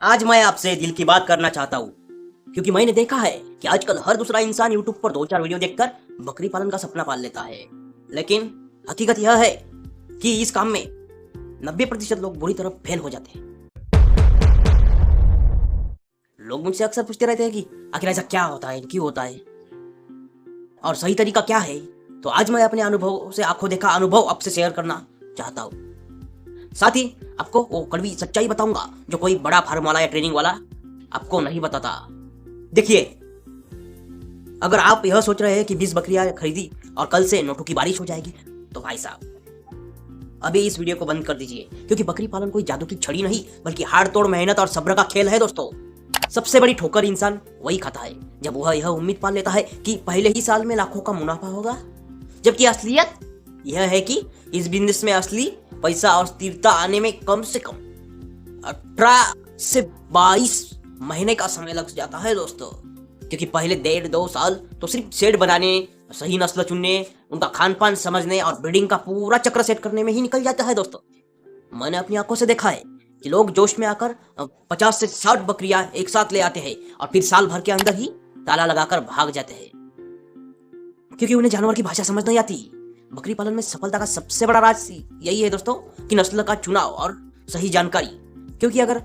आज मैं आपसे दिल की बात करना चाहता हूँ क्योंकि मैंने देखा है कि आजकल हर दूसरा इंसान यूट्यूब पर 2-4 वीडियो देखकर बकरी पालन का सपना पाल लेता है। लेकिन हकीकत यह है कि इस काम में 90% लोग बुरी तरह फेल हो जाते हैं। लोग मुझसे अक्सर पूछते रहते हैं कि आखिर ऐसा क्या होता है, क्यों होता है और सही तरीका क्या है। तो आज मैं अपने अनुभव से आंखों देखा अनुभव आपसे शेयर करना चाहता हूँ। साथ ही आपको वो कड़वी सच्चाई बताऊंगा जो कोई बड़ा फार्म वाला या ट्रेनिंग वाला आपको नहीं बताता। देखिए, अगर आप यह सोच रहे हैं कि 20 बकरियां खरीदी और कल से नोटों की बारिश हो जाएगी, तो भाई साहब अभी इस वीडियो को बंद कर दीजिए, क्योंकि बकरी पालन कोई जादू की छड़ी नहीं बल्कि हाड़ तोड़ मेहनत और सब्र का खेल है दोस्तों। सबसे बड़ी ठोकर इंसान वही खाता है जब वह यह उम्मीद पाल लेता है कि पहले ही साल में लाखों का मुनाफा होगा, जबकि असलियत यह है कि इस बिजनेस में असली पैसा और स्थिरता आने में कम से कम 18 से 22 महीने का समय लग जाता है दोस्तों। क्योंकि पहले 1.5-2 साल तो सिर्फ शेड बनाने, सही नस्ल चुनने, उनका खान पान समझने और ब्रीडिंग का पूरा चक्र सेट करने में ही निकल जाता है दोस्तों। मैंने अपनी आंखों से देखा है कि लोग जोश में आकर 50 से 60 बकरियां एक साथ ले आते हैं और फिर साल भर के अंदर ही ताला लगाकर भाग जाते हैं, क्योंकि उन्हें जानवर की भाषा समझ नहीं आती। बकरी पालन में सफलता का सबसे बड़ा राज यही है दोस्तों कि नस्ल का चुनाव और सही जानकारी। क्योंकि अगर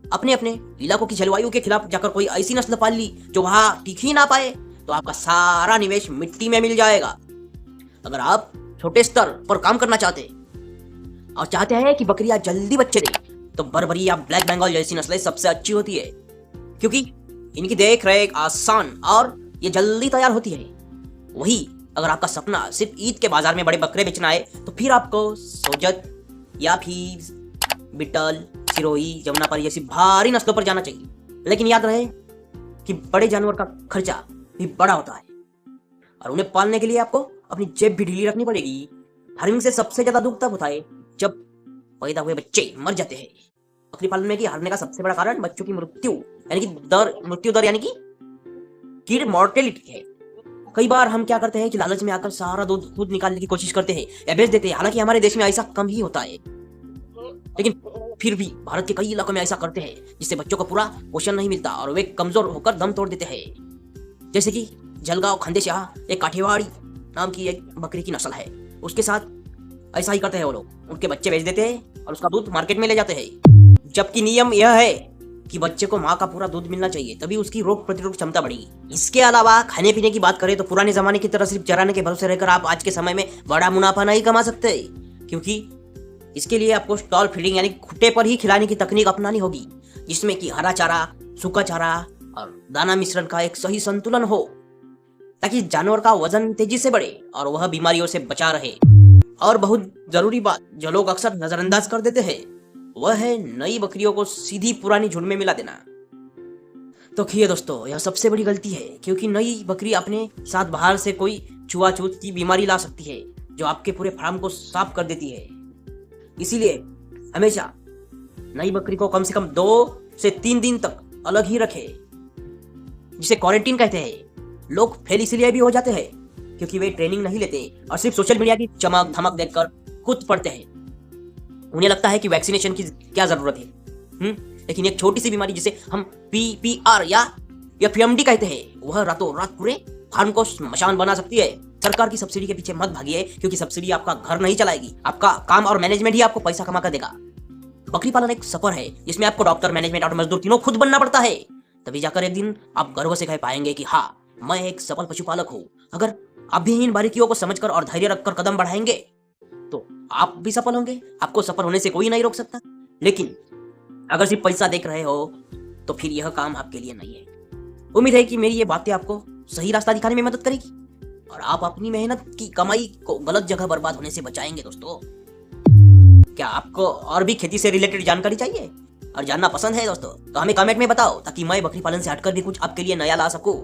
अपने अपने इलाकों की जलवायु के खिलाफ जाकर कोई ऐसी नस्ल पाल ली जो वहां टिक ही ना पाए, तो आपका सारा निवेश मिट्टी में मिल जाएगा। अगर आप छोटे स्तर पर काम करना चाहते और चाहते हैं कि बकरियां जल्दी बच्चे दें, तो बर्बरी या ब्लैक बंगाल जैसी नस्लें सबसे अच्छी होती है, क्योंकि इनकी देख रेख आसान और ये जल्दी तैयार होती है। वही अगर आपका सपना सिर्फ ईद के बाजार में बड़े बकरे बेचना है, तो फिर आपको सोजत या फिर बिटल, सिरोही, जमुनापारी जैसी भारी नस्लों पर जाना चाहिए। लेकिन याद रहे कि बड़े जानवर का खर्चा भी बड़ा होता है और उन्हें पालने के लिए आपको अपनी जेब भी ढीली रखनी पड़ेगी। फार्मिंग से सबसे ज्यादा दुख तब होता है जब पैदा हुए बच्चे मर जाते हैं। बकरी पालन में हारने का सबसे बड़ा कारण बच्चों की मृत्यु दर यानी कि किड मॉर्टेलिटी है। कई बार हम क्या करते हैं कि लालच में आकर सारा दूध खुद निकालने की कोशिश करते हैं या बेच देते हैं। हालांकि हमारे देश में ऐसा कम ही होता है, लेकिन फिर भी भारत के कई इलाकों में ऐसा करते हैं, जिससे बच्चों को पूरा पोषण नहीं मिलता और वे कमजोर होकर दम तोड़ देते हैं। जैसे कि जलगांव खंडेशाह एक काठियावाड़ी नाम की एक बकरी की नस्ल है, उसके साथ ऐसा ही करते हैं वो लोग। उनके बच्चे बेच देते हैं और उसका दूध मार्केट में ले जाते हैं, जबकि नियम यह है कि बच्चे को माँ का पूरा दूध मिलना चाहिए, तभी उसकी रोग प्रतिरोधक क्षमता बढ़ेगी। इसके अलावा खाने पीने की बात करें तो पुराने जमाने की तरह सिर्फ चराने के भरोसे रहकर आप आज के समय में बड़ा मुनाफा नहीं कमा सकते, क्योंकि इसके लिए आपको स्टॉल फीडिंग यानी खुट्टे पर ही खिलाने की तकनीक अपनानी होगी, जिसमें कि हरा चारा, सूखा चारा और दाना मिश्रण का एक सही संतुलन हो, ताकि जानवर का वजन तेजी से बढ़े और वह बीमारियों से बचा रहे। और बहुत जरूरी बात जो लोग अक्सर नजरअंदाज कर देते हैं, वह है नई बकरियों को सीधी पुरानी झुंड में मिला देना। तो खिए दोस्तों, यह सबसे बड़ी गलती है, क्योंकि नई बकरी अपने साथ बाहर से कोई छुआछूत की बीमारी ला सकती है जो आपके पूरे फार्म को साफ कर देती है। इसीलिए हमेशा नई बकरी को कम से कम 2 से 3 दिन तक अलग ही रखें, जिसे क्वारंटीन कहते हैं। लोग फेल इसलिए भी हो जाते हैं क्योंकि वे ट्रेनिंग नहीं लेते और सिर्फ सोशल मीडिया की चमक धमक देखकर खुद पड़ते हैं। उन्हें लगता है कि वैक्सीनेशन की क्या जरूरत है, लेकिन एक छोटी सी बीमारी जिसे हम PPR या PMD कहते हैं, वह रातों रात पूरे फार्म को स्मशान बना सकती है। सरकार की सब्सिडी के पीछे मत भागिए, क्योंकि सब्सिडी आपका घर नहीं चलाएगी, आपका काम और मैनेजमेंट ही आपको पैसा कमा कर देगा। बकरी पालन एक सफर है जिसमें आपको डॉक्टर, मैनेजमेंट और मजदूर तीनों खुद बनना पड़ता है। तभी जाकर एक दिन आप गर्व से कह पाएंगे कि हाँ, मैं एक सफल पशुपालक हूँ। अगर आप भी इन बारीकियों को समझकर और धैर्य रखकर कदम बढ़ाएंगे तो आप भी सफल होंगे। आपको सफल होने से कोई नहीं रोक सकता। लेकिन अगर सिर्फ पैसा देख रहे हो तो फिर यह काम आपके लिए नहीं है। उम्मीद है कि मेरी ये बातें आपको सही रास्ता दिखाने में मदद करेगी और आप अपनी मेहनत की कमाई को गलत जगह बर्बाद होने से बचाएंगे दोस्तों। क्या आपको और भी खेती से रिलेटेड जानकारी चाहिए और जानना पसंद है दोस्तों, तो हमें कमेंट में बताओ, ताकि मैं बकरी पालन से हटकर भी कुछ आपके लिए नया ला सकूं।